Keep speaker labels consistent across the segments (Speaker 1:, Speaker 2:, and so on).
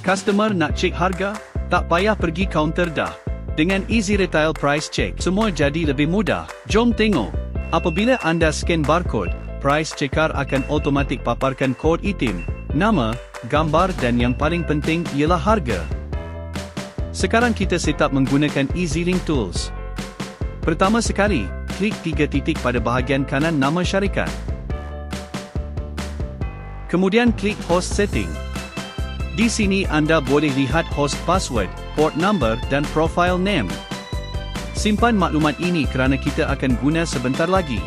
Speaker 1: Customer nak cek harga? Tak payah pergi kaunter dah. Dengan Easy Retail Price Check, semua jadi lebih mudah. Jom tengok. Apabila anda scan barcode, Price Checker akan automatik paparkan kod item, nama, gambar dan yang paling penting ialah harga. Sekarang kita setup menggunakan EasyLink Tools. Pertama sekali, klik 3 titik pada bahagian kanan nama syarikat. Kemudian klik Host Setting. Di sini anda boleh lihat host password, port number dan profile name. Simpan maklumat ini kerana kita akan guna sebentar lagi.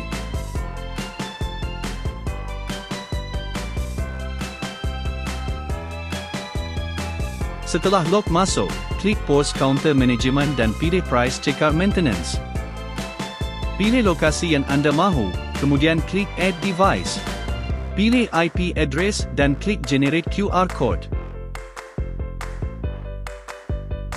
Speaker 1: Setelah log masuk, klik Pause Counter Management dan pilih Price Checker Maintenance. Pilih lokasi yang anda mahu, kemudian klik Add Device. Pilih IP address dan klik Generate QR Code.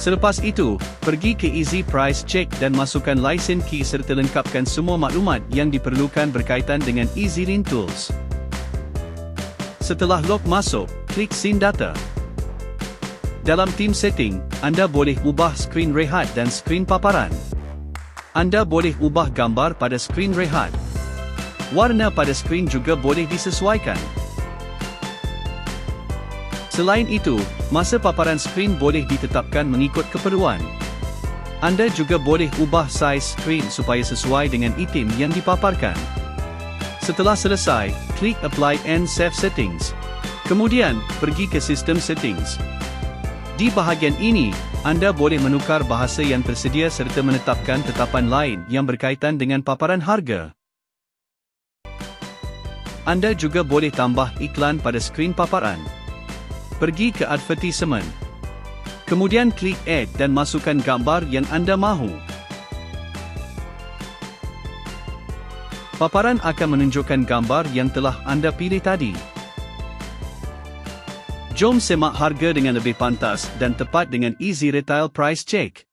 Speaker 1: Selepas itu, pergi ke Easy Price Check dan masukkan license key serta lengkapkan semua maklumat yang diperlukan berkaitan dengan EasyLink Tools. Setelah log masuk, klik Sync Data. Dalam Team Setting, anda boleh ubah skrin rehat dan skrin paparan. Anda boleh ubah gambar pada skrin rehat. Warna pada skrin juga boleh disesuaikan. Selain itu, masa paparan skrin boleh ditetapkan mengikut keperluan. Anda juga boleh ubah saiz skrin supaya sesuai dengan item yang dipaparkan. Setelah selesai, klik Apply and Save Settings. Kemudian, pergi ke System Settings. Di bahagian ini, anda boleh menukar bahasa yang tersedia serta menetapkan tetapan lain yang berkaitan dengan paparan harga. Anda juga boleh tambah iklan pada skrin paparan. Pergi ke Advertisement. Kemudian klik Add dan masukkan gambar yang anda mahu. Paparan akan menunjukkan gambar yang telah anda pilih tadi. Jom semak harga dengan lebih pantas dan tepat dengan Easy Retail Price Check.